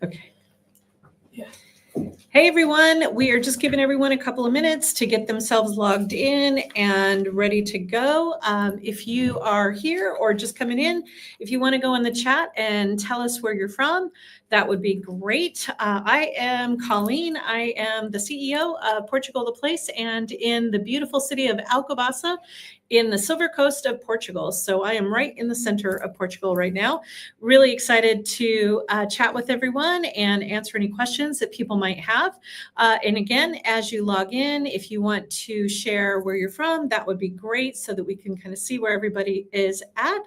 Okay. Yeah. Hey everyone, we are just giving everyone a couple of minutes to get themselves logged in and ready to go. If you are here or just coming in, if you want to go in the chat and tell us where you're from, that would be great. I am Colleen. I am the CEO of Portugal the Place and in the beautiful city of Alcobaça in the Silver Coast of Portugal. So I am right in the center of Portugal right now. Really excited to chat with everyone and answer any questions that people might have. And again, as you log in, if you want to share where you're from, that would be great so that we can kind of see where everybody is at.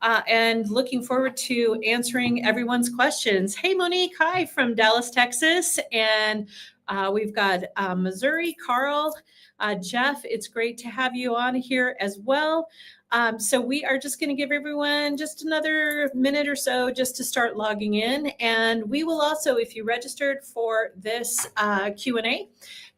And looking forward to answering everyone's questions. Hey, Monique, hi from Dallas, Texas. And we've got Missouri, Carl, Jeff, it's great to have you on here as well. So we are just going to give everyone just another minute or so just to start logging in. And we will also, if you registered for this Q&A,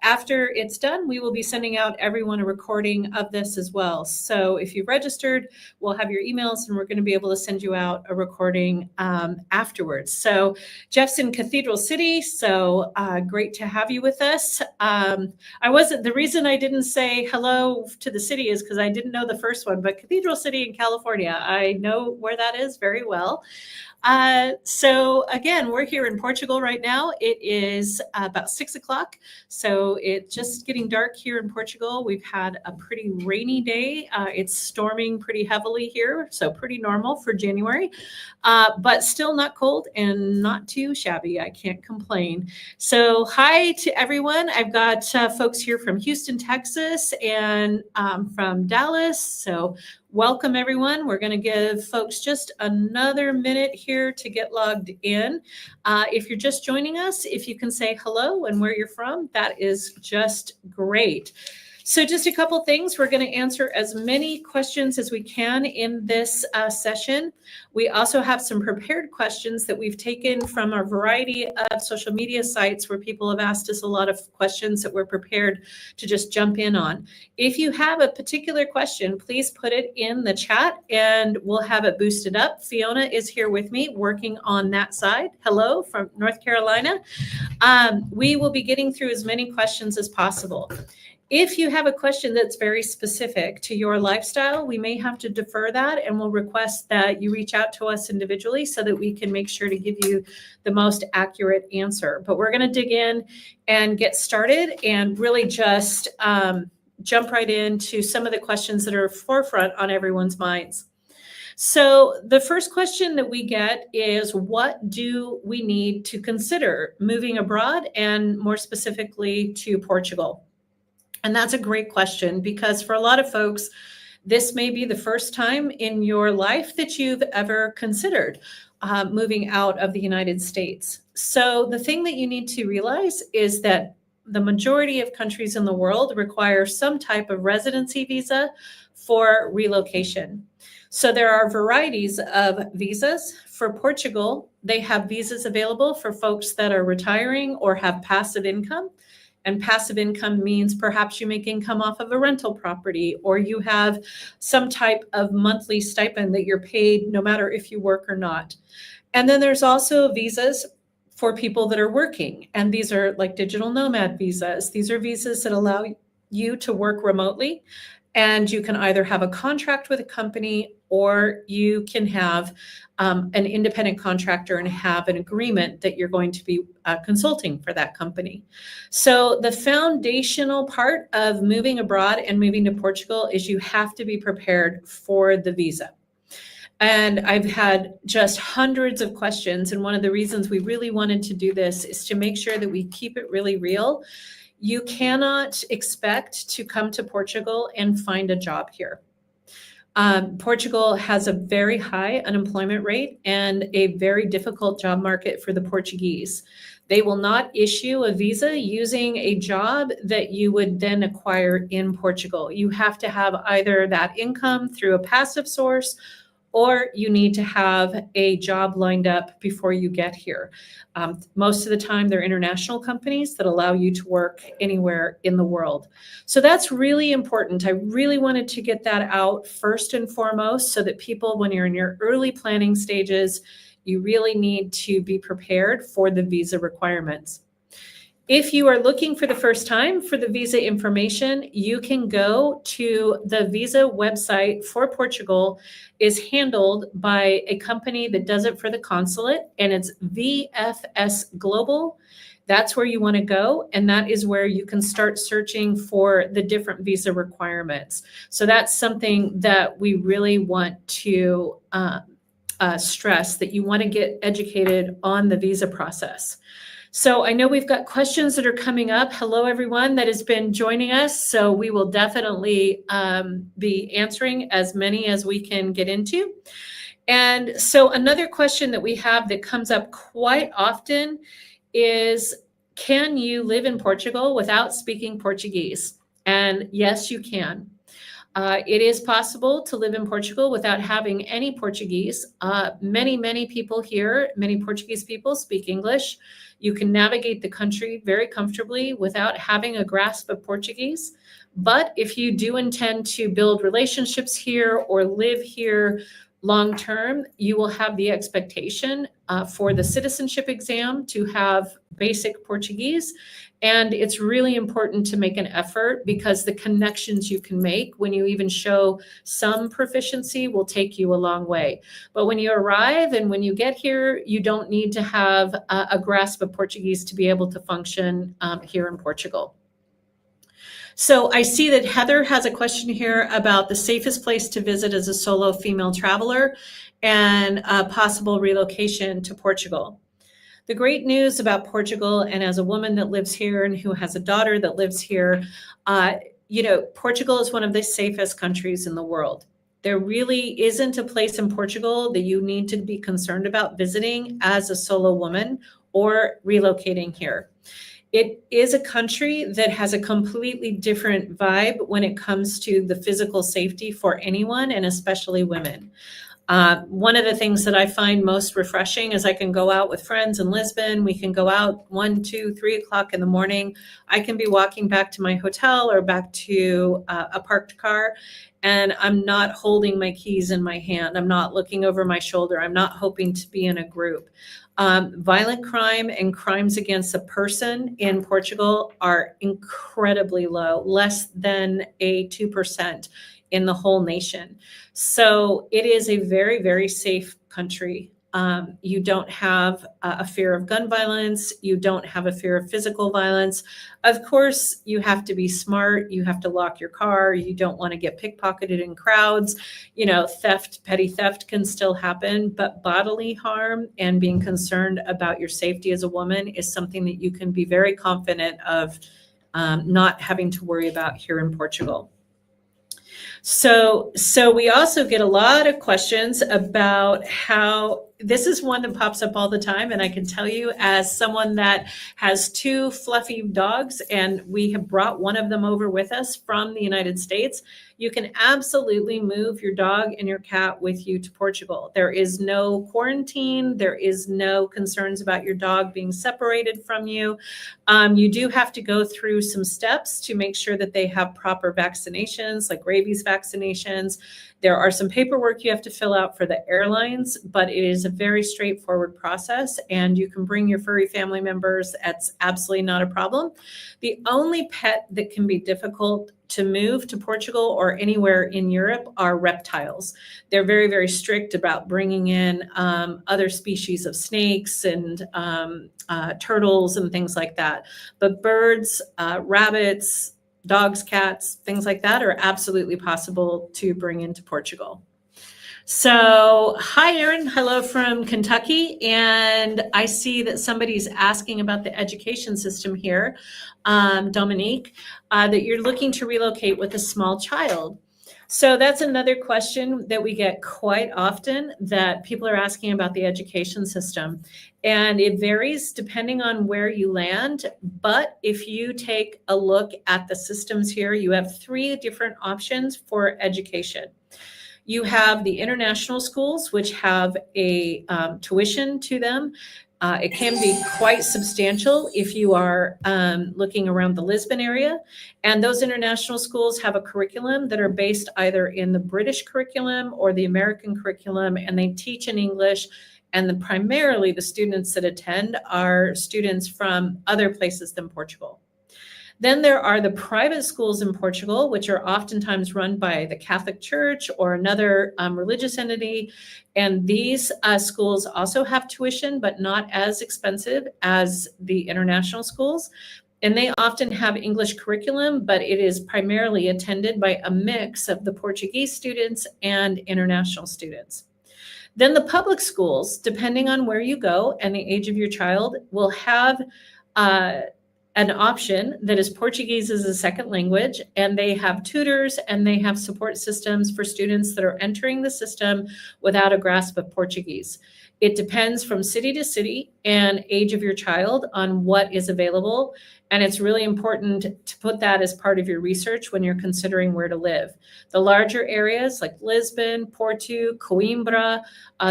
after it's done, we will be sending out everyone a recording of this as well. So if you registered, we'll have your emails and we're going to be able to send you out a recording afterwards. So Jeff's in Cathedral City, so great to have you with us. The reason I didn't say hello to the city is because I didn't know the first one, but Cathedral City in California, I know where that is very well. So again, we're here in Portugal right now. It is about 6 o'clock. So it's just getting dark here in Portugal. We've had a pretty rainy day. It's storming pretty heavily here. So pretty normal for January, but still not cold and not too shabby. I can't complain. So hi to everyone. I've got folks here from Houston, Texas and from Dallas. So welcome everyone. We're going to give folks just another minute here to get logged in. If you're just joining us, if you can say hello and where you're from, that is just great. So just a couple things. We're going to answer as many questions as we can in this session. We also have some prepared questions that we've taken from a variety of social media sites where people have asked us a lot of questions that we're prepared to just jump in on. If you have a particular question, please put it in the chat and we'll have it boosted up. Fiona is here with me working on that side. Hello from North Carolina. We will be getting through as many questions as possible. If you have a question that's very specific to your lifestyle, we may have to defer that and we'll request that you reach out to us individually so that we can make sure to give you the most accurate answer. But we're going to dig in and get started and really just jump right into some of the questions that are forefront on everyone's minds. So the first question that we get is, what do we need to consider moving abroad and more specifically to Portugal? And that's a great question because for a lot of folks, this may be the first time in your life that you've ever considered moving out of the United States. So the thing that you need to realize is that the majority of countries in the world require some type of residency visa for relocation. So there are varieties of visas. For Portugal, they have visas available for folks that are retiring or have passive income. And passive income means perhaps you make income off of a rental property or you have some type of monthly stipend that you're paid no matter if you work or not. And then there's also visas for people that are working. And these are like digital nomad visas. These are visas that allow you to work remotely. And you can either have a contract with a company or you can have an independent contractor and have an agreement that you're going to be consulting for that company. So the foundational part of moving abroad and moving to Portugal is you have to be prepared for the visa. And I've had just hundreds of questions. And one of the reasons we really wanted to do this is to make sure that we keep it really real. You cannot expect to come to Portugal and find a job here. Portugal has a very high unemployment rate and a very difficult job market for the Portuguese. They will not issue a visa using a job that you would then acquire in Portugal. You have to have either that income through a passive source or you need to have a job lined up before you get here. Most of the time, they're international companies that allow you to work anywhere in the world. So that's really important. I really wanted to get that out first and foremost so that people, when you're in your early planning stages, You really need to be prepared for the visa requirements. If you are looking for the first time for the visa information, you can go to the visa website for Portugal is handled by a company that does it for the consulate, and it's VFS Global. That's where you want to go, and that is where you can start searching for the different visa requirements. So that's something that we really want to stress, that you want to get educated on the visa process. So I know we've got questions that are coming up. Hello, everyone that has been joining us. So we will definitely be answering as many as we can get into. And so another question that we have that comes up quite often is, can you live in Portugal without speaking Portuguese? And yes, you can. It is possible to live in Portugal without having any Portuguese. Many people here, many Portuguese people speak English. You can navigate the country very comfortably without having a grasp of Portuguese. But if you do intend to build relationships here or live here long term, you will have the expectation for the citizenship exam to have basic Portuguese. And it's really important to make an effort, because the connections you can make when you even show some proficiency will take you a long way. But when you arrive and when you get here, you don't need to have a grasp of Portuguese to be able to function here in Portugal. So I see that Heather has a question here about the safest place to visit as a solo female traveler and possible relocation to Portugal. The great news about Portugal, and as a woman that lives here and who has a daughter that lives here, Portugal is one of the safest countries in the world. There really isn't a place in Portugal that you need to be concerned about visiting as a solo woman or relocating here. It is a country that has a completely different vibe when it comes to the physical safety for anyone, and especially women. One of the things that I find most refreshing is I can go out with friends in Lisbon. We can go out 1, 2, 3 o'clock in the morning. I can be walking back to my hotel or back to a parked car, and I'm not holding my keys in my hand. I'm not looking over my shoulder. I'm not hoping to be in a group. Violent crime and crimes against a person in Portugal are incredibly low, less than a 2% in the whole nation. So it is a very, very safe country. You don't have a fear of gun violence. You don't have a fear of physical violence. Of course, you have to be smart. You have to lock your car. You don't want to get pickpocketed in crowds. Theft, petty theft can still happen, but bodily harm and being concerned about your safety as a woman is something that you can be very confident of not having to worry about here in Portugal. So we also get a lot of questions about how, this is one that pops up all the time. And I can tell you, as someone that has 2 fluffy dogs, and we have brought one of them over with us from the United States, you can absolutely move your dog and your cat with you to Portugal. There is no quarantine. There is no concerns about your dog being separated from you. You do have to go through some steps to make sure that they have proper vaccinations, like rabies vaccinations. There are some paperwork you have to fill out for the airlines, but it is a very straightforward process, and you can bring your furry family members. That's absolutely not a problem. The only pet that can be difficult to move to Portugal or anywhere in Europe are reptiles. They're very, very strict about bringing in other species of snakes and turtles and things like that. But birds, rabbits, dogs, cats, things like that are absolutely possible to bring into Portugal. So, hi, Erin. Hello from Kentucky. And I see that somebody's asking about the education system here, Dominique, that you're looking to relocate with a small child. So that's another question that we get quite often, that people are asking about the education system. And it varies depending on where you land. But if you take a look at the systems here, you have 3 different options for education. You have the international schools, which have a tuition to them. It can be quite substantial if you are looking around the Lisbon area. And those international schools have a curriculum that are based either in the British curriculum or the American curriculum, and they teach in English. And primarily the students that attend are students from other places than Portugal. Then there are the private schools in Portugal, which are oftentimes run by the Catholic Church or another religious entity. And these schools also have tuition, but not as expensive as the international schools. And they often have English curriculum, but it is primarily attended by a mix of the Portuguese students and international students. Then the public schools, depending on where you go and the age of your child, will have an option that is Portuguese as a second language, and they have tutors and they have support systems for students that are entering the system without a grasp of Portuguese. It depends from city to city and age of your child on what is available. And it's really important to put that as part of your research when you're considering where to live. The larger areas like Lisbon, Porto, Coimbra,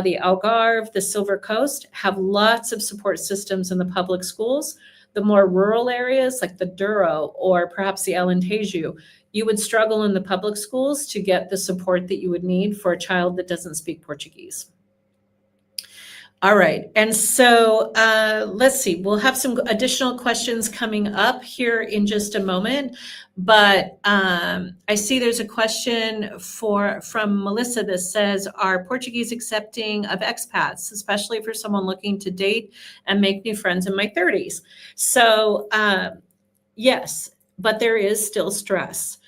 the Algarve, the Silver Coast have lots of support systems in the public schools. The more rural areas like the Douro or perhaps the Alentejo, you would struggle in the public schools to get the support that you would need for a child that doesn't speak Portuguese. All right, and so let's see, we'll have some additional questions coming up here in just a moment, but I see there's a question from Melissa that says, are Portuguese accepting of expats, especially for someone looking to date and make new friends in my 30s? So yes, but there is still stress.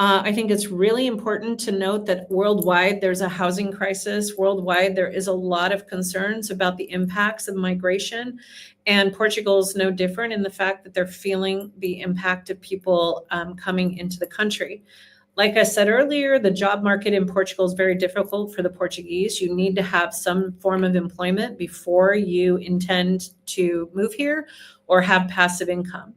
I think it's really important to note that worldwide, there's a housing crisis. Worldwide, there is a lot of concerns about the impacts of migration. And Portugal is no different in the fact that they're feeling the impact of people coming into the country. Like I said earlier, the job market in Portugal is very difficult for the Portuguese. You need to have some form of employment before you intend to move here or have passive income.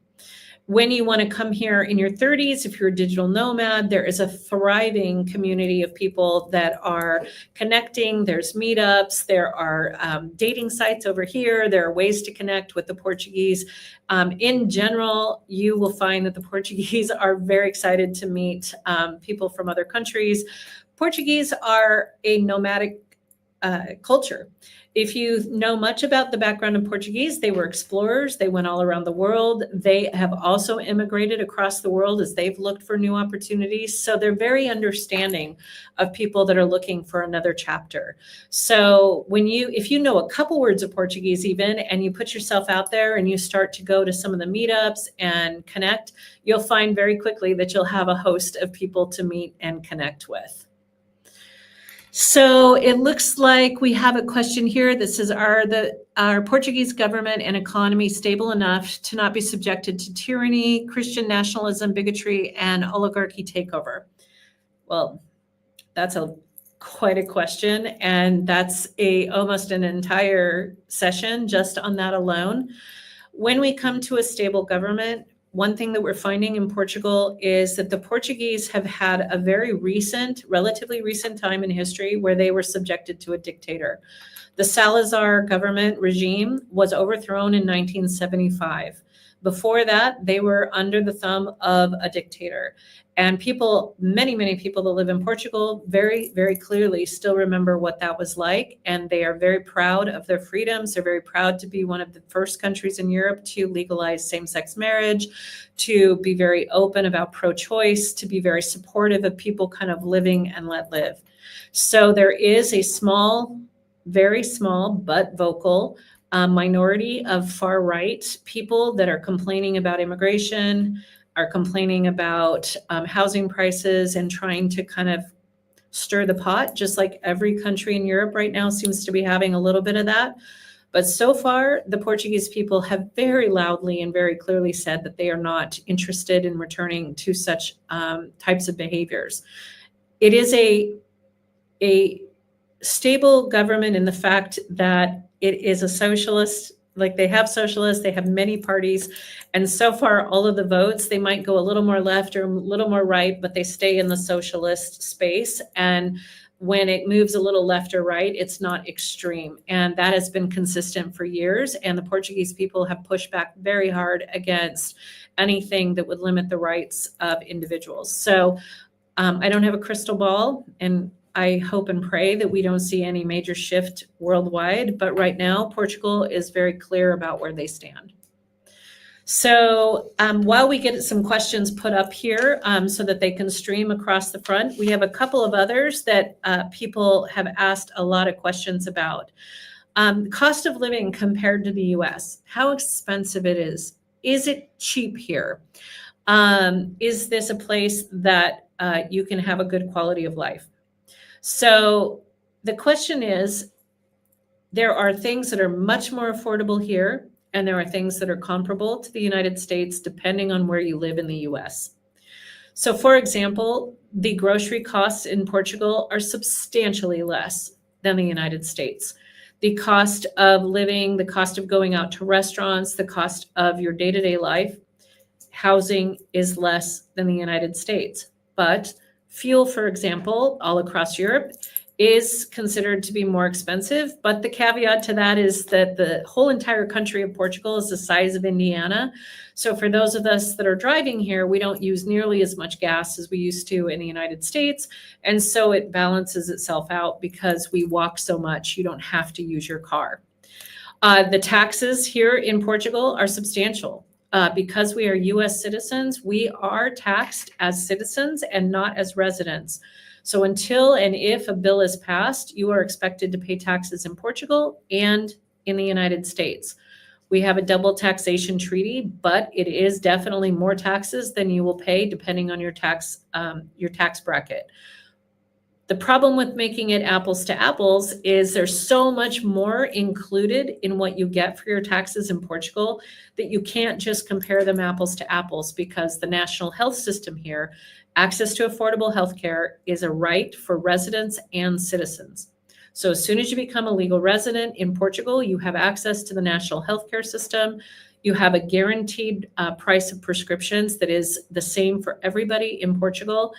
When you want to come here in your 30s, if you're a digital nomad, there is a thriving community of people that are connecting. There's meetups, there are dating sites over here. There are ways to connect with the Portuguese. In general, you will find that the Portuguese are very excited to meet people from other countries. Portuguese are a nomadic culture. If you know much about the background of Portuguese, they were explorers. They went all around the world. They have also immigrated across the world as they've looked for new opportunities. So they're very understanding of people that are looking for another chapter. So if you know a couple words of Portuguese even, and you put yourself out there and you start to go to some of the meetups and connect, you'll find very quickly that you'll have a host of people to meet and connect with. So it looks like we have a question here that says, are Portuguese government and economy stable enough to not be subjected to tyranny, Christian nationalism, bigotry, and oligarchy takeover? Well, that's quite a question, and that's almost an entire session just on that alone. When we come to a stable government, one thing that we're finding in Portugal is that the Portuguese have had a relatively recent time in history where they were subjected to a dictator. The Salazar government regime was overthrown in 1975. Before that, they were under the thumb of a dictator. And many people that live in Portugal very, very clearly still remember what that was like. And they are very proud of their freedoms. They're very proud to be one of the first countries in Europe to legalize same-sex marriage, to be very open about pro-choice, to be very supportive of people kind of living and let live. So there is a very small, but vocal minority of far-right people that are complaining about immigration, are complaining about housing prices and trying to kind of stir the pot, just like every country in Europe right now seems to be having a little bit of that. But so far, the Portuguese people have very loudly and very clearly said that they are not interested in returning to such types of behaviors. It is a stable government in the fact that it is a socialist. Like they have socialists, they have many parties. And so far, all of the votes, they might go a little more left or a little more right, but they stay in the socialist space. And when it moves a little left or right, it's not extreme. And that has been consistent for years. And the Portuguese people have pushed back very hard against anything that would limit the rights of individuals. So I don't have a crystal ball, and I hope and pray that we don't see any major shift worldwide, but right now Portugal is very clear about where they stand. So while we get some questions put up here so that they can stream across the front, we have a couple of others that people have asked a lot of questions about. Cost of living compared to the US, how expensive it is. Is it cheap here? Is this a place that you can have a good quality of life? So the question is, there are things that are much more affordable here, and there are things that are comparable to the United States, depending on where you live in the US. So for example, the grocery costs in Portugal are substantially less than the United States. The cost of living, the cost of going out to restaurants, the cost of your day-to-day life, housing is less than the United States. But fuel, for example, all across Europe is considered to be more expensive. But the caveat to that is that the whole entire country of Portugal is the size of Indiana. So for those of us that are driving here, we don't use nearly as much gas as we used to in the United States. And so it balances itself out because we walk so much, you don't have to use your car. The taxes here in Portugal are substantial. Because we are US citizens, we are taxed as citizens and not as residents. So until and if a bill is passed, you are expected to pay taxes in Portugal and in the United States. We have a double taxation treaty, but it is definitely more taxes than you will pay depending on your tax bracket. The problem with making it apples to apples is there's so much more included in what you get for your taxes in Portugal that you can't just compare them apples to apples, because the national health system here, access to affordable healthcare, is a right for residents and citizens. So as soon as you become a legal resident in Portugal, you have access to the national healthcare system. You have a guaranteed price of prescriptions that is the same for everybody in Portugal.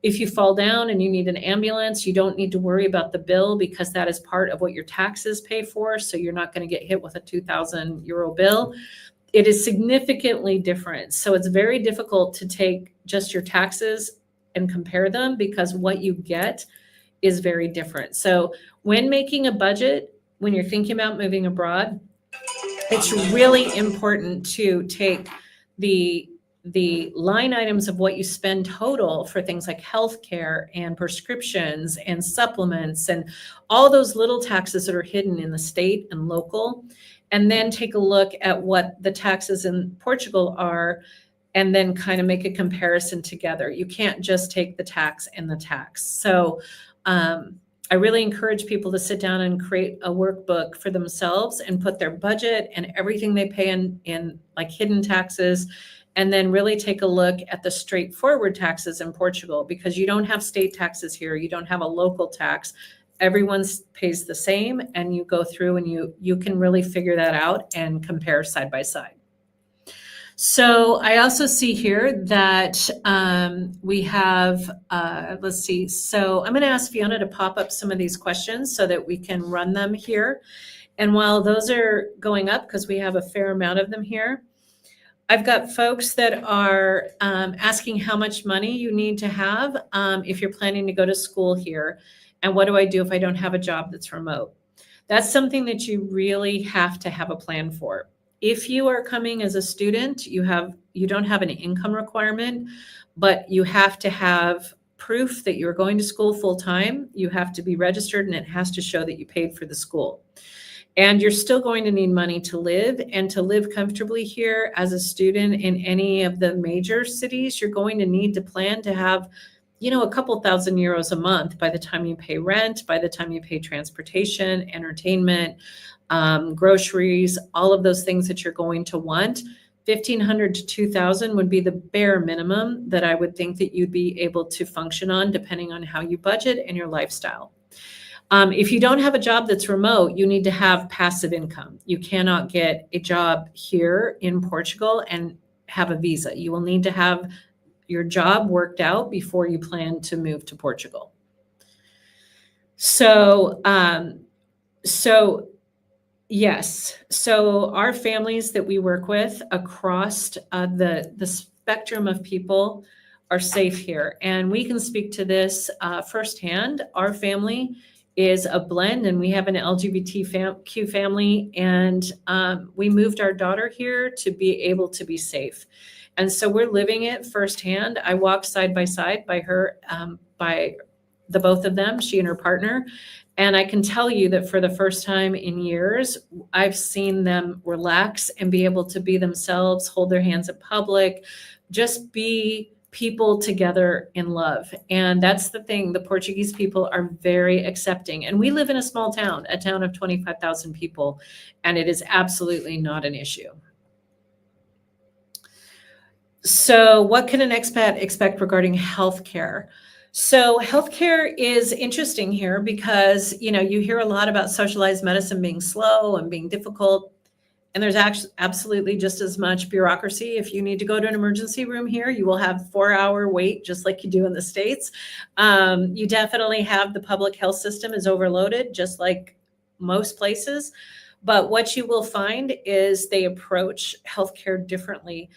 If you fall down and you need an ambulance, you don't need to worry about the bill because that is part of what your taxes pay for. So you're not going to get hit with a 2,000 euro bill. It is significantly different. So it's very difficult to take just your taxes and compare them because what you get is very different. So when making a budget, when you're thinking about moving abroad, it's really important to take the line items of what you spend total for things like healthcare and prescriptions and supplements and all those little taxes that are hidden in the state and local, and then take a look at what the taxes in Portugal are, and then kind of make a comparison together. You can't just take the tax and the tax. So I really encourage people to sit down and create a workbook for themselves and put their budget and everything they pay in like hidden taxes, and then really take a look at the straightforward taxes in Portugal, because you don't have state taxes here. You don't have a local tax. Everyone pays the same, and you go through and you can really figure that out and compare side by side. So I also see here that we have, let's see. So I'm going to ask Fiona to pop up some of these questions so that we can run them here. And while those are going up, because we have a fair amount of them here, I've got folks that are asking how much money you need to have if you're planning to go to school here. And what do I do if I don't have a job that's remote? That's something that you really have to have a plan for. If you are coming as a student, you don't have an income requirement, but you have to have proof that you're going to school full time. You have to be registered, and it has to show that you paid for the school. And you're still going to need money to live, and to live comfortably here as a student in any of the major cities, you're going to need to plan to have, a couple thousand euros a month by the time you pay rent, by the time you pay transportation, entertainment, groceries, all of those things that you're going to want. 1,500 to 2,000 would be the bare minimum that I would think that you'd be able to function on, depending on how you budget and your lifestyle. If you don't have a job that's remote, you need to have passive income. You cannot get a job here in Portugal and have a visa. You will need to have your job worked out before you plan to move to Portugal. So yes. So our families that we work with across the spectrum of people are safe here. And we can speak to this firsthand. Our family is a blend, and we have an LGBTQ family, and we moved our daughter here to be able to be safe. And so we're living it firsthand. I walk side by side by her, by the both of them, she and her partner. And I can tell you that for the first time in years, I've seen them relax and be able to be themselves, hold their hands in public, just be people together in love. And that's the thing. The Portuguese people are very accepting. And we live in a small town, a town of 25,000 people, and it is absolutely not an issue. So what can an expat expect regarding healthcare? So healthcare is interesting here because, you hear a lot about socialized medicine being slow and being difficult. And there's actually absolutely just as much bureaucracy. If you need to go to an emergency room here, you will have 4-hour wait, just like you do in the States. You definitely have the public health system is overloaded, just like most places. But what you will find is they approach healthcare differently.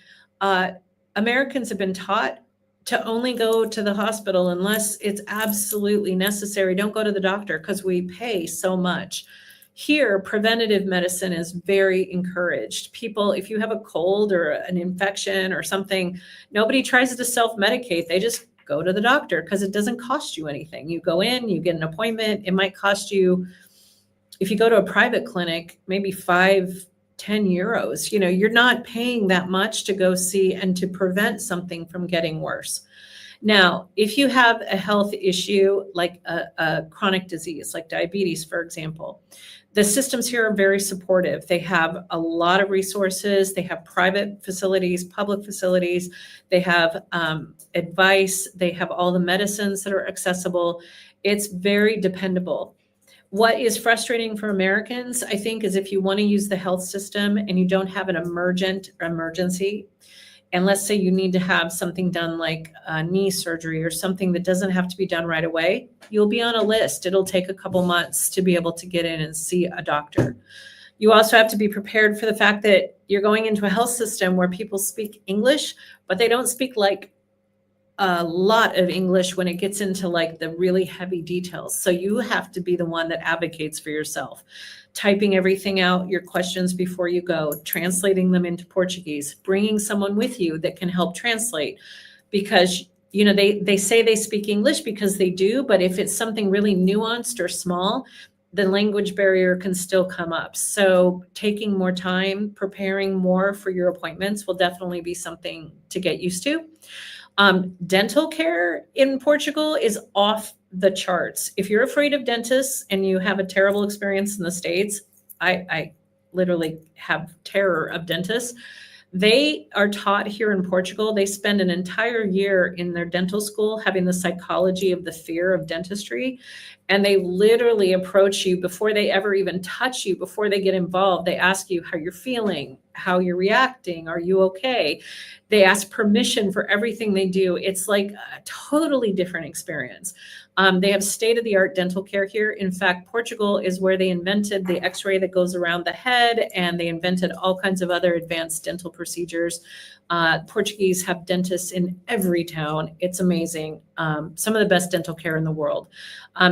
Americans have been taught to only go to the hospital unless it's absolutely necessary. Don't go to the doctor because we pay so much. Here, preventative medicine is very encouraged. People, if you have a cold or an infection or something, nobody tries to self-medicate. They just go to the doctor because it doesn't cost you anything. You go in, you get an appointment. It might cost you, if you go to a private clinic, maybe 5-10 euros. You're not paying that much to go see and to prevent something from getting worse. Now, if you have a health issue like a chronic disease, like diabetes, for example, the systems here are very supportive. They have a lot of resources. They have private facilities, public facilities. They have advice. They have all the medicines that are accessible. It's very dependable. What is frustrating for Americans, I think, is if you want to use the health system and you don't have an emergency, and let's say you need to have something done like a knee surgery or something that doesn't have to be done right away, you'll be on a list. It'll take a couple months to be able to get in and see a doctor. You also have to be prepared for the fact that you're going into a health system where people speak English, but they don't speak like a lot of English when it gets into like the really heavy details. So you have to be the one that advocates for yourself, typing everything out, your questions before you go, translating them into Portuguese, bringing someone with you that can help translate, because they say they speak English because they do, but if it's something really nuanced or small, the language barrier can still come up. So taking more time, preparing more for your appointments will definitely be something to get used to. Dental care in Portugal is off the charts. If you're afraid of dentists and you have a terrible experience in the States, I literally have terror of dentists. They are taught here in Portugal. They spend an entire year in their dental school having the psychology of the fear of dentistry. And they literally approach you before they ever even touch you, before they get involved. They ask you how you're feeling, how you're reacting. Are you okay? They ask permission for everything they do. It's like a totally different experience. They have state-of-the-art dental care here. In fact, Portugal is where they invented the x-ray that goes around the head, and they invented all kinds of other advanced dental procedures. Portuguese have dentists in every town. It's amazing. Some of the best dental care in the world.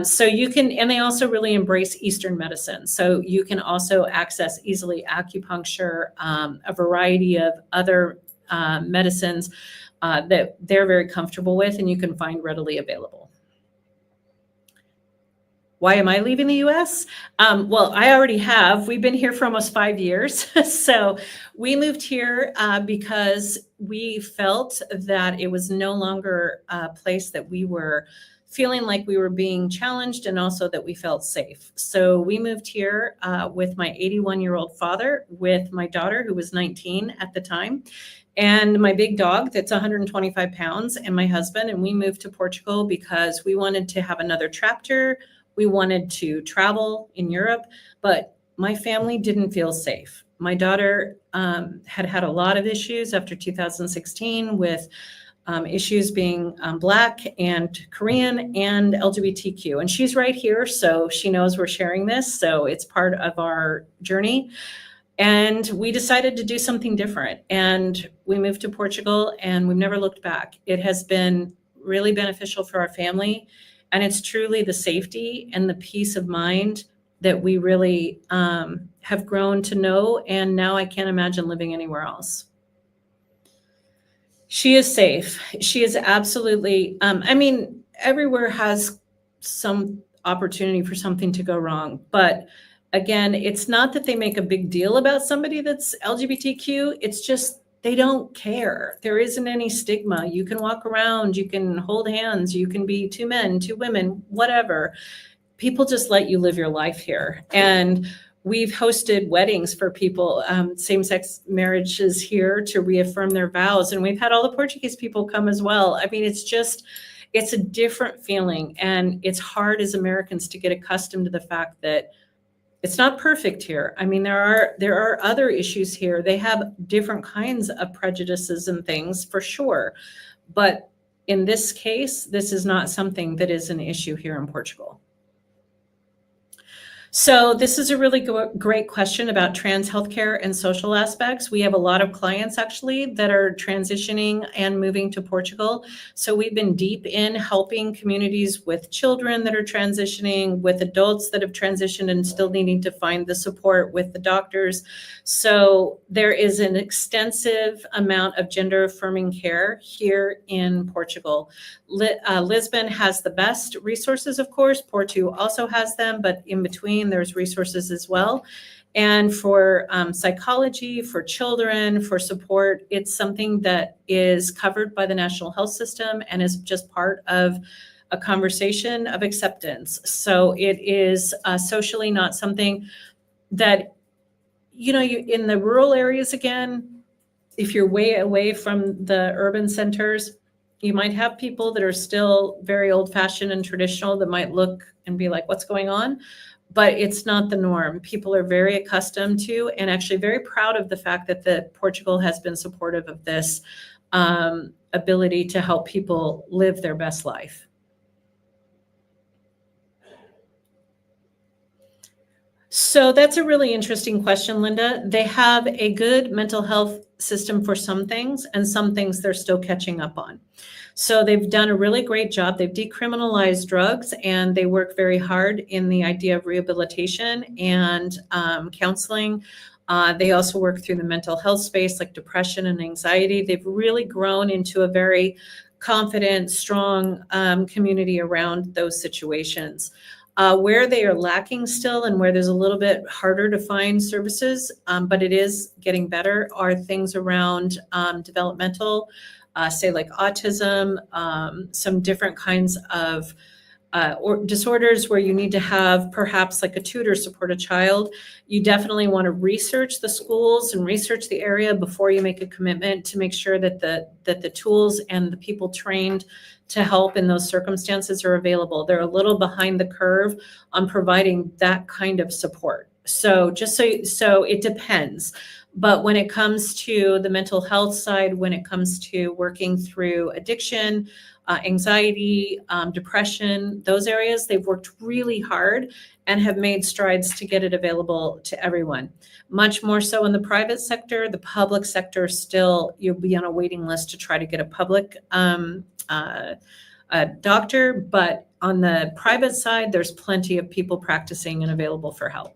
So you can, and they also really embrace Eastern medicine. So you can also access easily acupuncture, a variety of other medicines that they're very comfortable with and you can find readily available. Why am I leaving the US? Well, I already have. We've been here for almost 5 years. So we moved here because we felt that it was no longer a place that we were feeling like we were being challenged, and also that we felt safe. So we moved here with my 81-year-old father, with my daughter, who was 19 at the time, and my big dog that's 125 pounds, and my husband. And we moved to Portugal because we wanted to have another chapter. We wanted to travel in Europe, but my family didn't feel safe. My daughter had a lot of issues after 2016 with issues being Black and Korean and LGBTQ. And she's right here, so she knows we're sharing this. So it's part of our journey. And we decided to do something different. And we moved to Portugal and we've never looked back. It has been really beneficial for our family. And it's truly the safety and the peace of mind that we really have grown to know. And now I can't imagine living anywhere else. She is safe. She is absolutely, I mean, everywhere has some opportunity for something to go wrong. But again, it's not that they make a big deal about somebody that's LGBTQ. It's just they don't care. There isn't any stigma. You can walk around, you can hold hands, you can be two men, two women, whatever. People just let you live your life here. And we've hosted weddings for people, same-sex marriages here to reaffirm their vows. And we've had all the Portuguese people come as well. I mean, it's a different feeling. And it's hard as Americans to get accustomed to the fact that it's not perfect here. I mean, there are other issues here. They have different kinds of prejudices and things for sure. But in this case, this is not something that is an issue here in Portugal. So this is a really great question about trans healthcare and social aspects. We have a lot of clients actually that are transitioning and moving to Portugal. So we've been deep in helping communities with children that are transitioning, with adults that have transitioned and still needing to find the support with the doctors. So there is an extensive amount of gender affirming care here in Portugal. Lisbon has the best resources, of course. Porto also has them, but in between there's resources as well. And for psychology, for children, for support, it's something that is covered by the national health system and is just part of a conversation of acceptance. So it is socially not something that, you in the rural areas, again, if you're way away from the urban centers, you might have people that are still very old-fashioned and traditional that might look and be like, what's going on? But it's not the norm. People are very accustomed to and actually very proud of the fact that Portugal has been supportive of this ability to help people live their best life. So that's a really interesting question, Linda. They have a good mental health system for some things, and some things they're still catching up on. So they've done a really great job. They've decriminalized drugs, and they work very hard in the idea of rehabilitation and counseling. They also work through the mental health space, like depression and anxiety. They've really grown into a very confident, strong community around those situations. Where they are lacking still and where there's a little bit harder to find services, but it is getting better, are things around developmental, say like autism, some different kinds of or disorders where you need to have perhaps like a tutor support a child. You definitely want to research the schools and research the area before you make a commitment to make sure that the tools and the people trained to help in those circumstances are available. They're a little behind the curve on providing that kind of support. So so it depends. But when it comes to the mental health side, when it comes to working through addiction, anxiety, depression, those areas, they've worked really hard and have made strides to get it available to everyone. Much more so in the private sector. The public sector still, you'll be on a waiting list to try to get a public doctor, but on the private side, there's plenty of people practicing and available for help.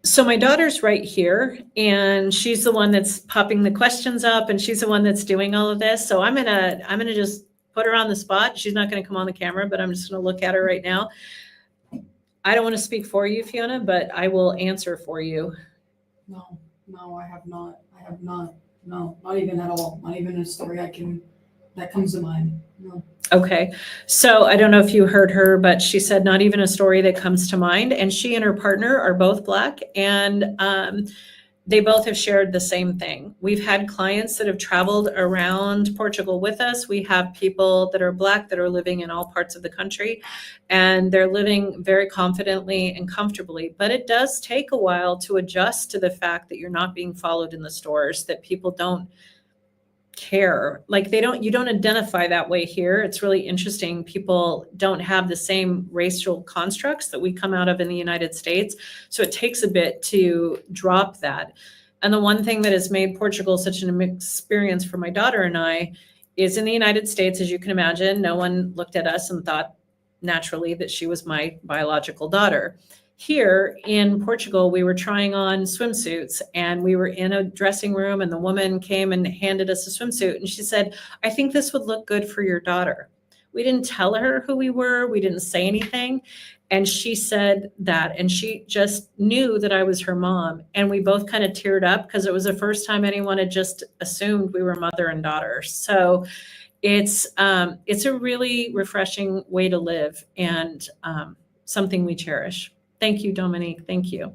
So my daughter's right here, and she's the one that's popping the questions up, and she's the one that's doing all of this. So I'm gonna just put her on the spot. She's not gonna come on the camera, but I'm just gonna look at her right now. I don't want to speak for you, Fiona, but I will answer for you. No, I have not. No, not even at all. Not even a story that comes to mind. No. Okay. So I don't know if you heard her, but she said not even a story that comes to mind. And she and her partner are both Black, and they both have shared the same thing. We've had clients that have traveled around Portugal with us. We have people that are Black that are living in all parts of the country, and they're living very confidently and comfortably. But it does take a while to adjust to the fact that you're not being followed in the stores, that people don't care. Like you don't identify that way here. It's really interesting. People don't have the same racial constructs that we come out of in the United States. So it takes a bit to drop that. And the one thing that has made Portugal such an experience for my daughter and I is in the United States, as you can imagine, no one looked at us and thought naturally that she was my biological daughter. Here in Portugal, we were trying on swimsuits and we were in a dressing room and the woman came and handed us a swimsuit and she said, I think this would look good for your daughter. We didn't tell her who we were. We didn't say anything. And she said that, and she just knew that I was her mom. And we both kind of teared up because it was the first time anyone had just assumed we were mother and daughter. So it's a really refreshing way to live and something we cherish. Thank you, Dominique. Thank you.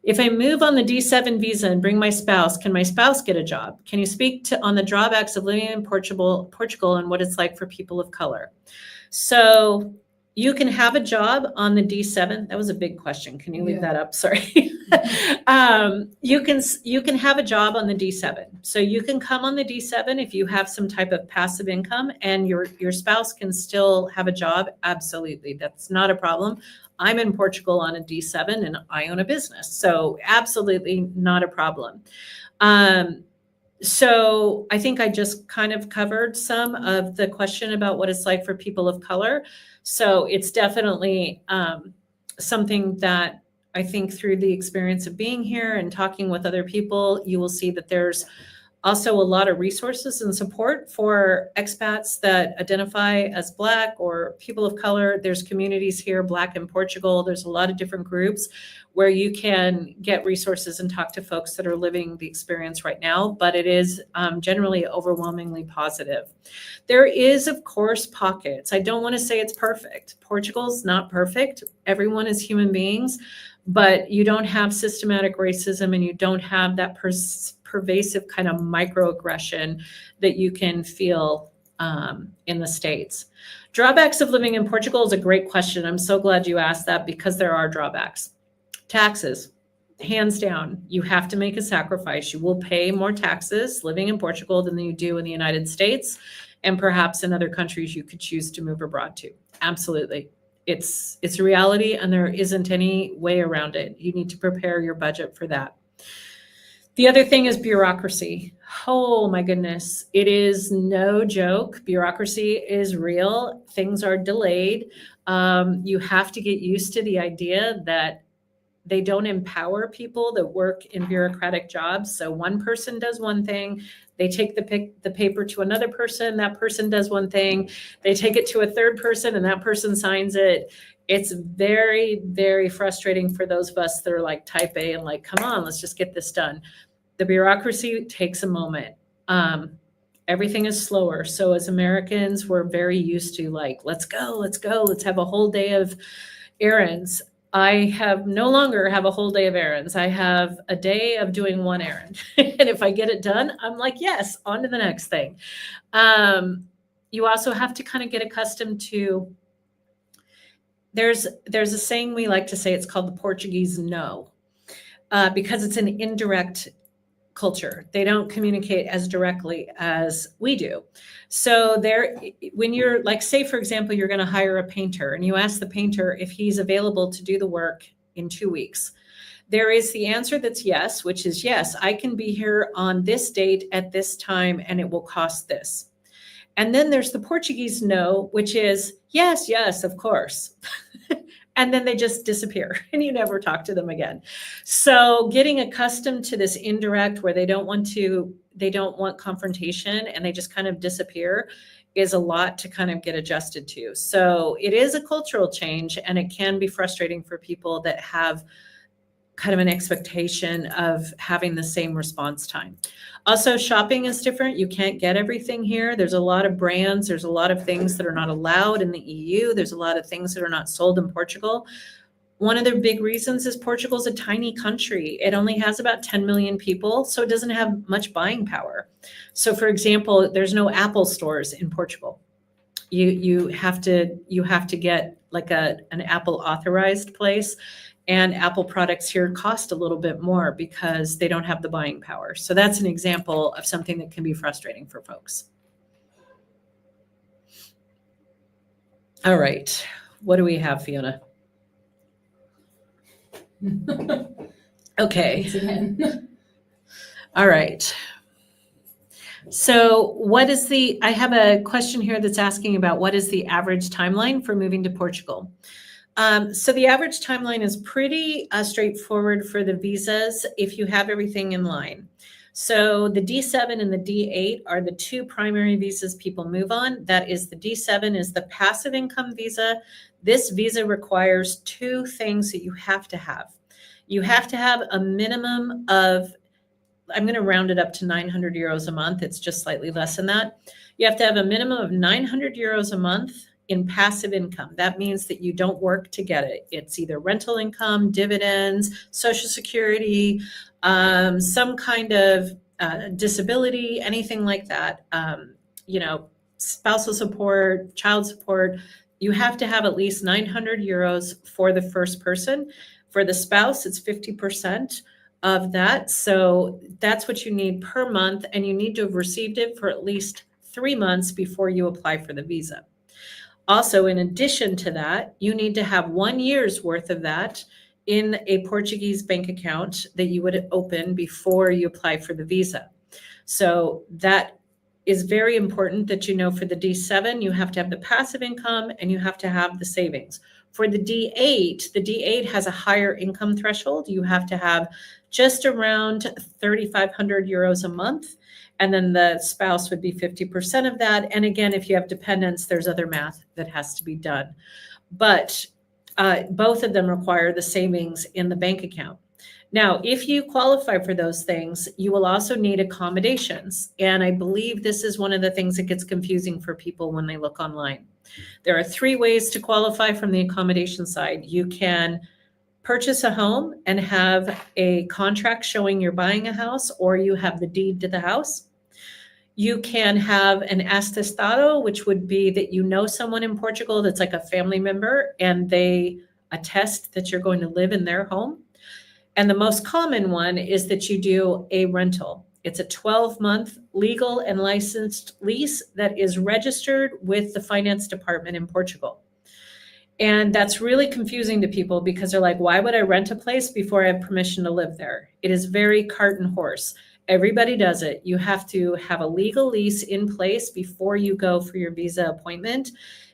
If I move on the D7 visa and bring my spouse, can my spouse get a job? Can you speak on the drawbacks of living in Portugal and what it's like for people of color? So you can have a job on the D7. That was a big question. Can you leave that up? Sorry. You can have a job on the D7. So you can come on the D7 if you have some type of passive income and your spouse can still have a job. Absolutely. That's not a problem. I'm in Portugal on a D7 and I own a business. So absolutely not a problem. So I think I just kind of covered some of the question about what it's like for people of color. So it's definitely something that I think through the experience of being here and talking with other people, you will see that there's also a lot of resources and support for expats that identify as Black or people of color. There's communities here, Black in Portugal. There's a lot of different groups where you can get resources and talk to folks that are living the experience right now, but it is generally overwhelmingly positive. There is, of course, pockets. I don't want to say it's perfect. Portugal's not perfect. Everyone is human beings, but you don't have systematic racism and you don't have that pervasive kind of microaggression that you can feel in the States. Drawbacks of living in Portugal is a great question. I'm so glad you asked that because there are drawbacks. Taxes, hands down, you have to make a sacrifice. You will pay more taxes living in Portugal than you do in the United States and perhaps in other countries you could choose to move abroad to. Absolutely. It's a reality and there isn't any way around it. You need to prepare your budget for that. The other thing is bureaucracy. Oh my goodness. It is no joke. Bureaucracy is real. Things are delayed. You have to get used to the idea that they don't empower people that work in bureaucratic jobs. So one person does one thing, they take the paper to another person, that person does one thing, they take it to a third person and that person signs it. It's very, very frustrating for those of us that are like type A and like, come on, let's just get this done. The bureaucracy takes a moment. Everything is slower. So as Americans, we're very used to like, let's go, let's have a whole day of errands. I no longer have a whole day of errands. I have a day of doing one errand. And if I get it done, I'm like, yes, on to the next thing. You also have to kind of get accustomed to, there's a saying we like to say, it's called the Portuguese no, because it's an indirect culture. They don't communicate as directly as we do. So when you're like, say, for example, you're going to hire a painter and you ask the painter if he's available to do the work in 2 weeks. There is the answer that's yes, which is yes, I can be here on this date at this time and it will cost this. And then there's the Portuguese no, which is yes, of course. And then they just disappear and you never talk to them again. So getting accustomed to this indirect where they don't want confrontation and they just kind of disappear is a lot to kind of get adjusted to. So it is a cultural change and it can be frustrating for people that have kind of an expectation of having the same response time. Also, shopping is different. You can't get everything here. There's a lot of brands. There's a lot of things that are not allowed in the EU. There's a lot of things that are not sold in Portugal. One of the big reasons is Portugal's a tiny country. It only has about 10 million people, so it doesn't have much buying power. So for example, there's no Apple stores in Portugal. You have to get like an Apple authorized place, and Apple products here cost a little bit more because they don't have the buying power. So that's an example of something that can be frustrating for folks. All right, what do we have, Fiona? Okay. Thanks again. All right. So I have a question here that's asking about what is the average timeline for moving to Portugal? So the average timeline is pretty straightforward for the visas if you have everything in line. So the D7 and the D8 are the two primary visas people move on. That is, the D7 is the passive income visa. This visa requires two things that you have to have. You have to have a minimum of, I'm going to round it up to 900 euros a month. It's just slightly less than that. You have to have a minimum of 900 euros a month in passive income. That means that you don't work to get it. It's either rental income, dividends, Social Security, some kind of disability, anything like that. Spousal support, child support. You have to have at least 900 euros for the first person. For the spouse, it's 50% of that. So that's what you need per month, and you need to have received it for at least 3 months before you apply for the visa. Also, in addition to that, you need to have 1 year's worth of that in a Portuguese bank account that you would open before you apply for the visa. So that is very important that you know. For the D7, you have to have the passive income and you have to have the savings. For the D8 has a higher income threshold. You have to have just around 3,500 euros a month. And then the spouse would be 50% of that. And again, if you have dependents, there's other math that has to be done. But both of them require the savings in the bank account. Now, if you qualify for those things, you will also need accommodations. And I believe this is one of the things that gets confusing for people when they look online. There are 3 ways to qualify from the accommodation side. You can purchase a home and have a contract showing you're buying a house, or you have the deed to the house. You can have an atestado, which would be that you know someone in Portugal that's like a family member and they attest that you're going to live in their home. And the most common one is that you do a rental. It's a 12-month legal and licensed lease that is registered with the finance department in Portugal. And that's really confusing to people because they're like, why would I rent a place before I have permission to live there? It is very cart and horse. Everybody does it. You have to have a legal lease in place before you go for your visa appointment,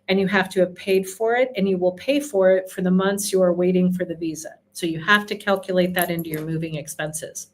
and you have to have paid for it, and you will pay for it for the months you are waiting for the visa. So you have to calculate that into your moving expenses.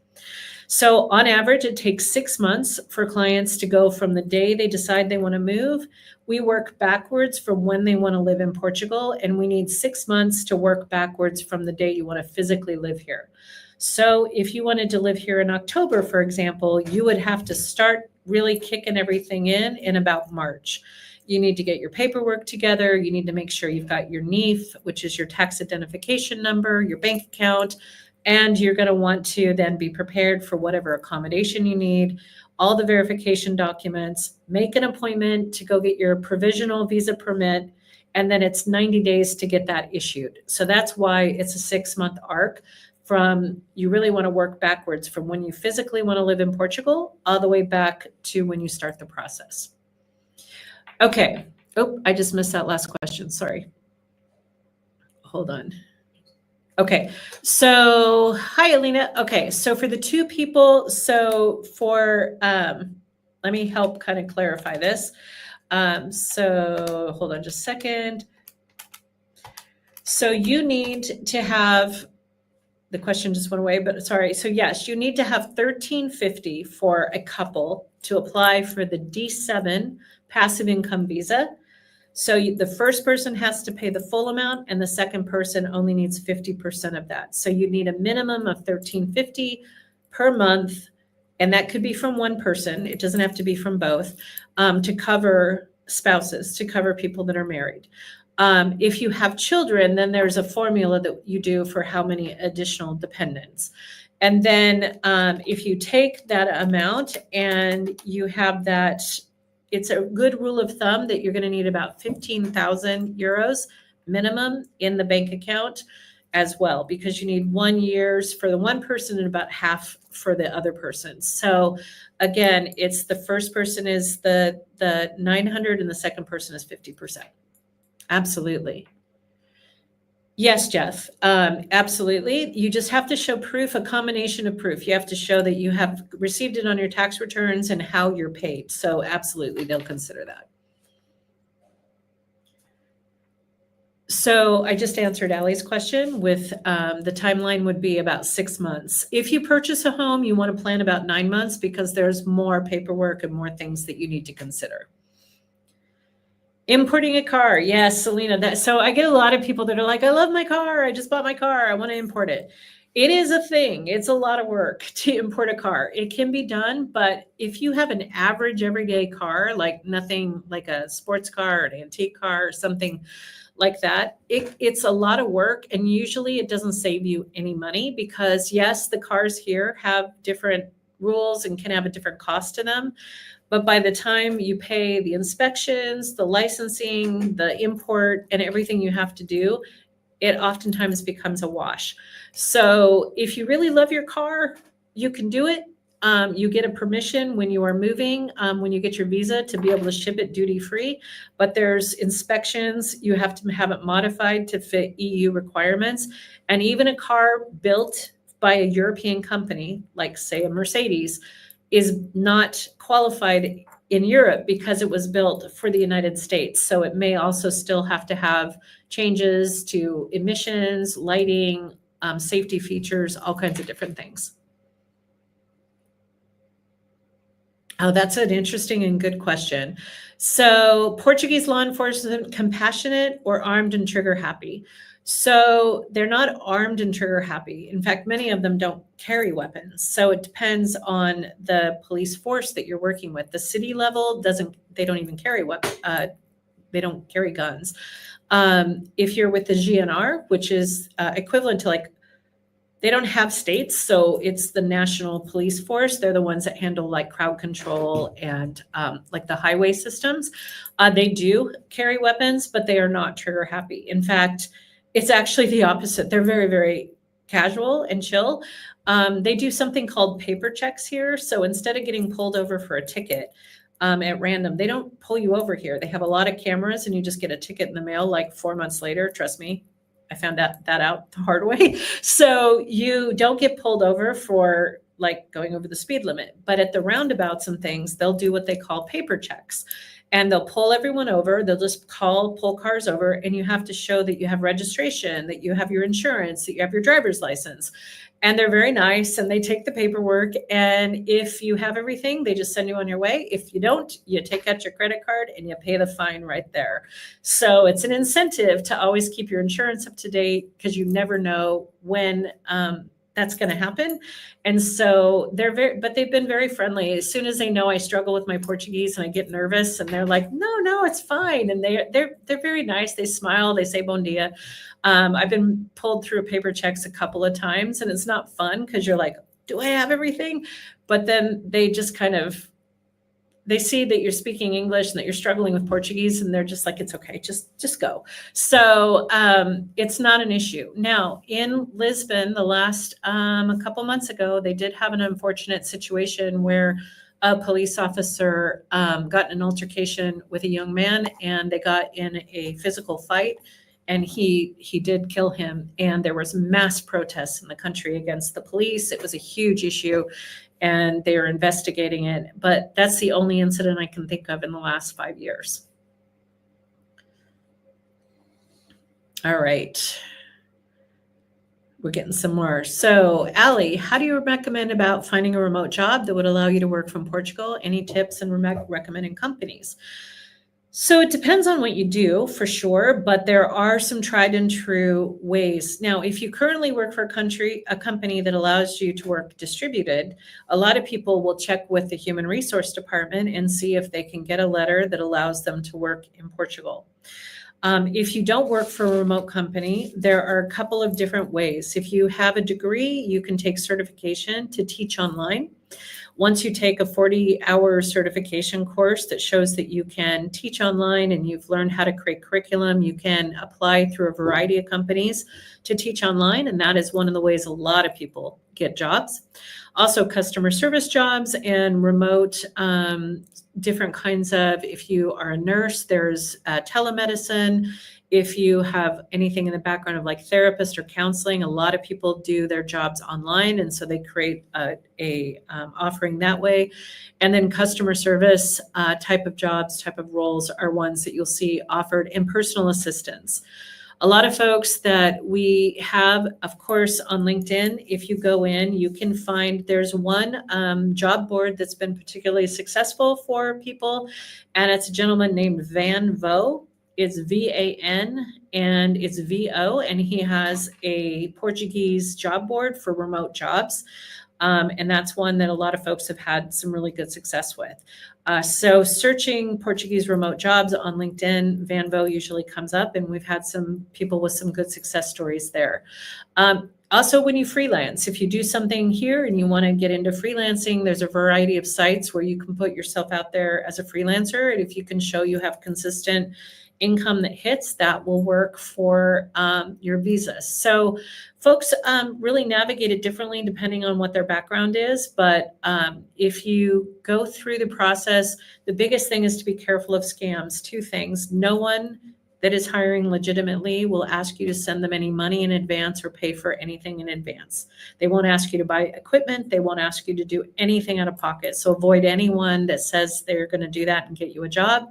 So on average, it takes 6 months for clients to go from the day they decide they want to move. We work backwards from when they want to live in Portugal, and we need 6 months to work backwards from the day you want to physically live here. So if you wanted to live here in October, for example, you would have to start really kicking everything in about March. You need to get your paperwork together. You need to make sure you've got your NIF, which is your tax identification number, your bank account, and you're going to want to then be prepared for whatever accommodation you need, all the verification documents, make an appointment to go get your provisional visa permit, and then it's 90 days to get that issued. So that's why it's a 6-month arc. You really want to work backwards from when you physically want to live in Portugal all the way back to when you start the process. Okay. Oh, I just missed that last question. Sorry. Hold on. Okay. So, hi, Alina. Okay. So for the 2 people, let me help kind of clarify this. So hold on just a second. So you need to have, the question just went away, but sorry. So yes, you need to have 1350 for a couple to apply for the D7 passive income visa. So the first person has to pay the full amount and the second person only needs 50% of that. So you need a minimum of 1350 per month. And that could be from one person. It doesn't have to be from both, to cover spouses, to cover people that are married. If you have children, then there's a formula that you do for how many additional dependents. And then if you take that amount and you have that it's a good rule of thumb that you're going to need about 15,000 euros minimum in the bank account as well, because you need 1 year's for the one person and about half for the other person. So again, it's the first person is the 900 and the second person is 50%. Absolutely. Yes, Jeff, absolutely. You just have to show proof, a combination of proof. You have to show that you have received it on your tax returns and how you're paid. So absolutely, they'll consider that. So I just answered Allie's question with the timeline would be about 6 months. If you purchase a home, you want to plan about 9 months because there's more paperwork and more things that you need to consider. Importing a car. Yes, Selena. So I get a lot of people that are like, I love my car. I just bought my car. I want to import it. It is a thing. It's a lot of work to import a car. It can be done, but if you have an average everyday car, like nothing like a sports car or an antique car or something like that, it's a lot of work. And usually it doesn't save you any money because yes, the cars here have different rules and can have a different cost to them. But by the time you pay the inspections, the licensing, the import, and everything you have to do, it oftentimes becomes a wash. So if you really love your car, you can do it. You get a permission when you are moving, when you get your visa to be able to ship it duty free. But there's inspections. You have to have it modified to fit EU requirements. And even a car built by a European company, like say a Mercedes, is not qualified in Europe because it was built for the United States. So it may also still have to have changes to emissions, lighting, safety features, all kinds of different things. Oh, that's an interesting and good question. So Portuguese law enforcement, compassionate or armed and trigger happy? So they're not armed and trigger happy. In fact, many of them don't carry weapons. So it depends on the police force that you're working with. The city level they don't even carry weapons. They don't carry guns. If you're with the GNR, which is equivalent to like, they don't have states, so it's the national police force. They're the ones that handle like crowd control and like the highway systems. They do carry weapons, but they are not trigger happy. In fact, it's actually the opposite. They're very, very casual and chill. They do something called paper checks here. So instead of getting pulled over for a ticket at random, they don't pull you over here. They have a lot of cameras and you just get a ticket in the mail like 4 months later. Trust me, I found that out the hard way. So you don't get pulled over for like going over the speed limit. But at the roundabouts and things, they'll do what they call paper checks. And they'll pull everyone over. They'll just pull cars over. And you have to show that you have registration, that you have your insurance, that you have your driver's license. And they're very nice and they take the paperwork. And if you have everything, they just send you on your way. If you don't, you take out your credit card and you pay the fine right there. So it's an incentive to always keep your insurance up to date because you never know when that's going to happen. And so but they've been very friendly. As soon as they know I struggle with my Portuguese and I get nervous and they're like, no, it's fine. And they're very nice. They smile, they say bon dia. I've been pulled through paper checks a couple of times and it's not fun because you're like, do I have everything? But then they just they see that you're speaking English and that you're struggling with Portuguese and they're just like, it's okay, just go. So it's not an issue. Now in Lisbon, the last a couple months ago, they did have an unfortunate situation where a police officer got in an altercation with a young man and they got in a physical fight. And he did kill him. And there was mass protests in the country against the police. It was a huge issue and they are investigating it. But that's the only incident I can think of in the last 5 years. All right. We're getting some more. So Allie, how do you recommend about finding a remote job that would allow you to work from Portugal? Any tips and recommending companies? So it depends on what you do for sure, but there are some tried and true ways. Now, if you currently work for a company that allows you to work distributed, a lot of people will check with the human resource department and see if they can get a letter that allows them to work in Portugal. If you don't work for a remote company, there are a couple of different ways. If you have a degree, you can take certification to teach online. Once you take a 40-hour certification course that shows that you can teach online and you've learned how to create curriculum, you can apply through a variety of companies to teach online. And that is one of the ways a lot of people get jobs. Also customer service jobs and remote, different kinds of, if you are a nurse, there's telemedicine. If you have anything in the background of like therapist or counseling, a lot of people do their jobs online. And so they create a offering that way. And then customer service type of jobs, type of roles are ones that you'll see offered in personal assistance. A lot of folks that we have, of course, on LinkedIn, if you go in, you can find there's one job board that's been particularly successful for people, and it's a gentleman named Van Vo. It's VAN and it's VO, and he has a Portuguese job board for remote jobs. And that's one that a lot of folks have had some really good success with. So searching Portuguese remote jobs on LinkedIn, Van Vo usually comes up, and we've had some people with some good success stories there. Also, when you freelance, if you do something here and you want to get into freelancing, there's a variety of sites where you can put yourself out there as a freelancer. And if you can show you have consistent income that hits, that will work for your visa. So folks really navigate it differently depending on what their background is. But if you go through the process, the biggest thing is to be careful of scams. Two things. No one that is hiring legitimately will ask you to send them any money in advance or pay for anything in advance. They won't ask you to buy equipment. They won't ask you to do anything out of pocket. So avoid anyone that says they're going to do that and get you a job.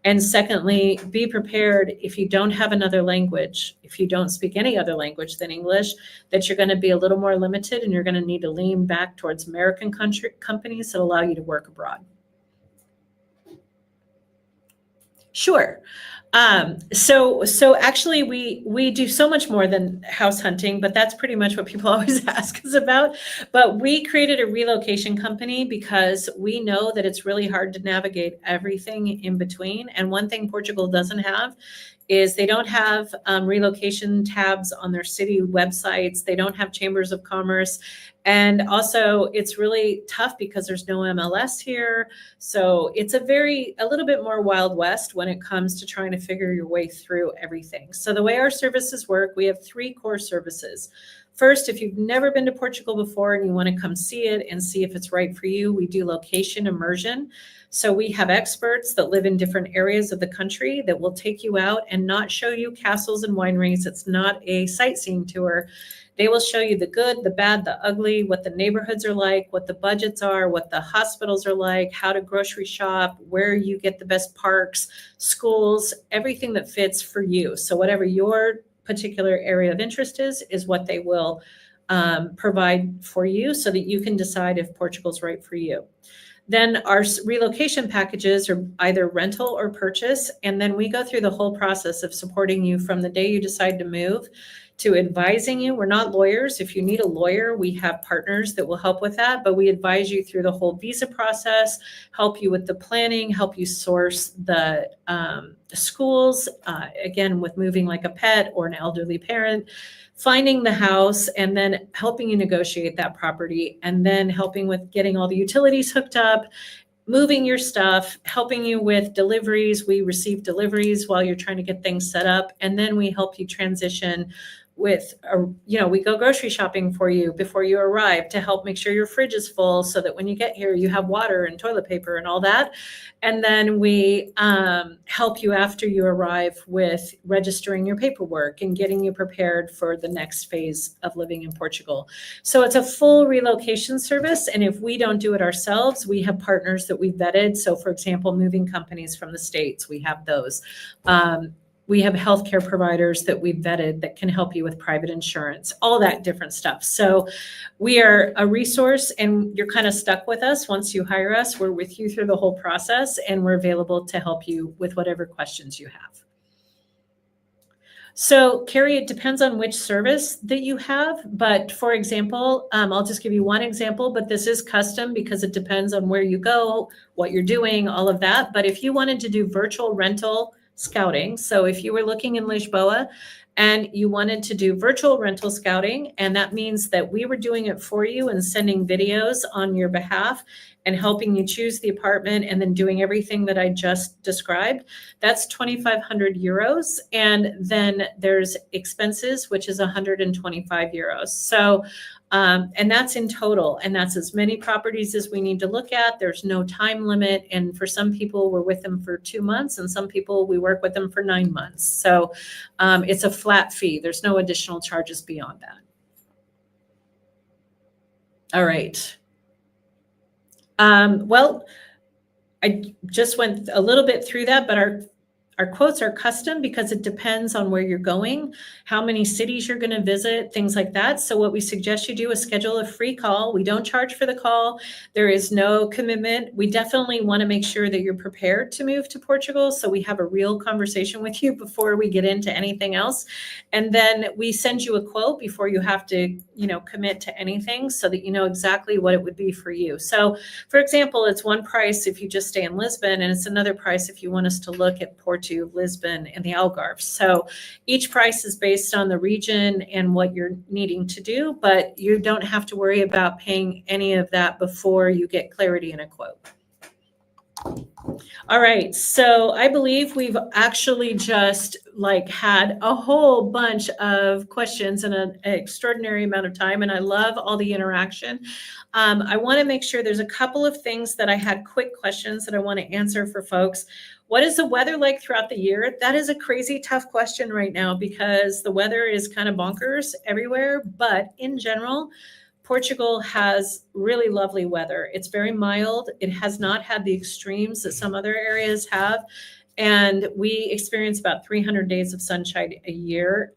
And secondly, be prepared if you don't have another language, if you don't speak any other language than English, that you're going to be a little more limited and you're going to need to lean back towards American companies that allow you to work abroad. Sure. So actually we do so much more than house hunting, but that's pretty much what people always ask us about. But we created a relocation company because we know that it's really hard to navigate everything in between. And one thing Portugal doesn't have is they don't have relocation tabs on their city websites. They don't have chambers of commerce. And also it's really tough because there's no MLS here. So it's a little bit more Wild West when it comes to trying to figure your way through everything. So the way our services work, we have 3 core services. First, if you've never been to Portugal before and you want to come see it and see if it's right for you, we do location immersion. So we have experts that live in different areas of the country that will take you out and not show you castles and wineries. It's not a sightseeing tour. They will show you the good, the bad, the ugly, what the neighborhoods are like, what the budgets are, what the hospitals are like, how to grocery shop, where you get the best parks, schools, everything that fits for you. So whatever your particular area of interest is what they will provide for you so that you can decide if Portugal's right for you. Then our relocation packages are either rental or purchase. And then we go through the whole process of supporting you from the day you decide to move to advising you. We're not lawyers. If you need a lawyer, we have partners that will help with that, but we advise you through the whole visa process, help you with the planning, help you source the schools, again, with moving like a pet or an elderly parent, finding the house, and then helping you negotiate that property, and then helping with getting all the utilities hooked up, moving your stuff, helping you with deliveries. We receive deliveries while you're trying to get things set up, and then we help you transition with, we go grocery shopping for you before you arrive to help make sure your fridge is full so that when you get here, you have water and toilet paper and all that. And then we help you after you arrive with registering your paperwork and getting you prepared for the next phase of living in Portugal. So it's a full relocation service. And if we don't do it ourselves, we have partners that we've vetted. So for example, moving companies from the States, we have those. We have healthcare providers that we've vetted that can help you with private insurance, all that different stuff. So we are a resource, and you're kind of stuck with us. Once you hire us, we're with you through the whole process, and we're available to help you with whatever questions you have. So Carrie, it depends on which service that you have. But for example, I'll just give you one example, but this is custom because it depends on where you go, what you're doing, all of that. But if you wanted to do virtual rental scouting. So if you were looking in Lisboa and you wanted to do virtual rental scouting, and that means that we were doing it for you and sending videos on your behalf and helping you choose the apartment and then doing everything that I just described, that's 2,500 euros. And then there's expenses, which is 125 euros. So, and that's in total. And that's as many properties as we need to look at. There's no time limit. And for some people, we're with them for 2 months, and some people, we work with them for 9 months. So it's a flat fee. There's no additional charges beyond that. All right. Well, I just went a little bit through that, but our quotes are custom because it depends on where you're going, how many cities you're going to visit, things like that. So what we suggest you do is schedule a free call. We don't charge for the call. There is no commitment. We definitely want to make sure that you're prepared to move to Portugal. So we have a real conversation with you before we get into anything else. And then we send you a quote before you have to, commit to anything so that you know exactly what it would be for you. So for example, it's one price if you just stay in Lisbon, and it's another price if you want us to look at Porto, Lisbon, and the Algarve. So each price is based on the region and what you're needing to do, but you don't have to worry about paying any of that before you get clarity in a quote. All right, so I believe we've actually just had a whole bunch of questions in an extraordinary amount of time, and I love all the interaction. I want to make sure there's a couple of things that I had quick questions that I want to answer for folks. What is the weather like throughout the year? That is a crazy tough question right now because the weather is kind of bonkers everywhere, but in general, Portugal has really lovely weather. It's very mild. It has not had the extremes that some other areas have. And we experience about 300 days of sunshine a year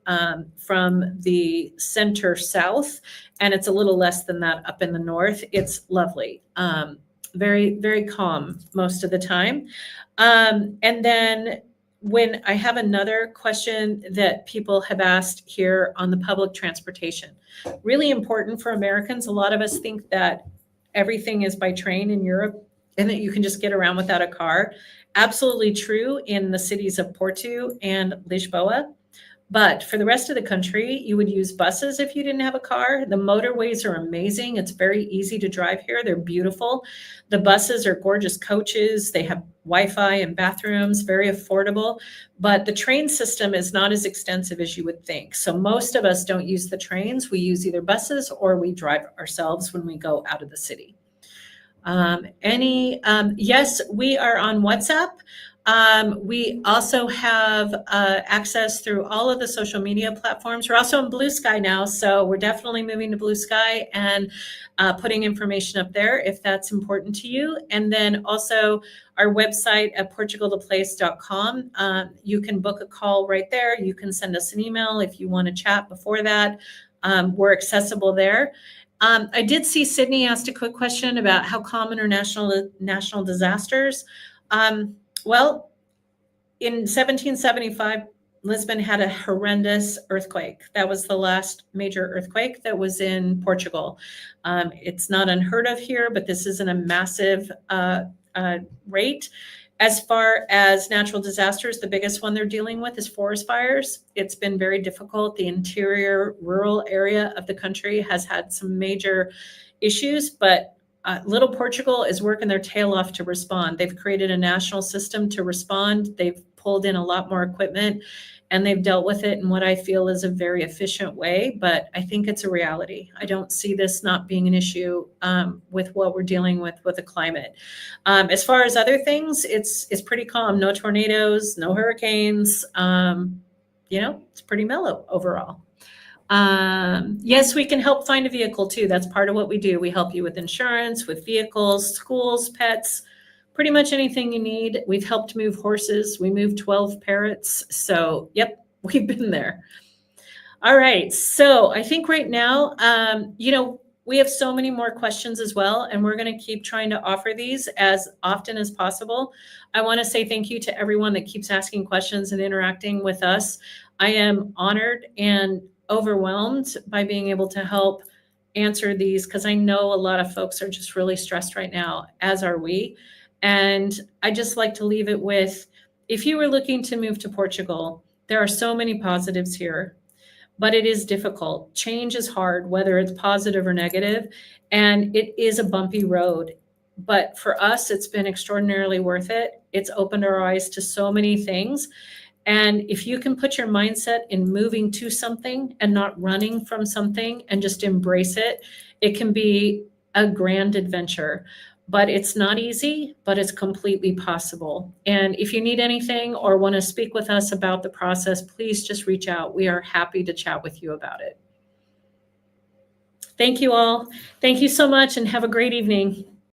from the center south. And it's a little less than that up in the north. It's lovely. Very, very calm most of the time. And then when I have another question that people have asked here on the public transportation, really important for Americans. A lot of us think that everything is by train in Europe and that you can just get around without a car. Absolutely true in the cities of Porto and Lisboa. But for the rest of the country, you would use buses if you didn't have a car. The motorways are amazing. It's very easy to drive here. They're beautiful. The buses are gorgeous coaches. They have Wi-Fi and bathrooms, very affordable. But the train system is not as extensive as you would think. So most of us don't use the trains. We use either buses or we drive ourselves when we go out of the city. Yes, we are on WhatsApp. We also have access through all of the social media platforms. We're also on Blue Sky now, so we're definitely moving to Blue Sky and putting information up there if that's important to you. And then also our website at portugaltheplace.com. You can book a call right there. You can send us an email if you want to chat before that. We're accessible there. I did see Sydney asked a quick question about how common are national disasters. Well, in 1775, Lisbon had a horrendous earthquake. That was the last major earthquake that was in Portugal. It's not unheard of here, but this isn't a massive rate. As far as natural disasters, the biggest one they're dealing with is forest fires. It's been very difficult. The interior rural area of the country has had some major issues, but Little Portugal is working their tail off to respond. They've created a national system to respond. They've pulled in a lot more equipment and they've dealt with it in what I feel is a very efficient way, but I think it's a reality. I don't see this not being an issue with what we're dealing with the climate. As far as other things, it's pretty calm. No tornadoes, no hurricanes. It's pretty mellow overall. Yes, we can help find a vehicle too. That's part of what we do. We help you with insurance, with vehicles, schools, pets, pretty much anything you need. We've helped move horses. We moved 12 parrots. So, yep, we've been there. All right. So I think right now, we have so many more questions as well, and we're going to keep trying to offer these as often as possible. I want to say thank you to everyone that keeps asking questions and interacting with us. I am honored and overwhelmed by being able to help answer these because I know a lot of folks are just really stressed right now, as are we. And I just like to leave it with, if you were looking to move to Portugal, There are so many positives here, but it is difficult. Change is hard, whether it's positive or negative, and it is a bumpy road. But for us, it's been extraordinarily worth it. It's opened our eyes to so many things. And if you can put your mindset in moving to something and not running from something and just embrace it, it can be a grand adventure. But it's not easy, but it's completely possible. And if you need anything or want to speak with us about the process, please just reach out. We are happy to chat with you about it. Thank you all. Thank you so much and have a great evening.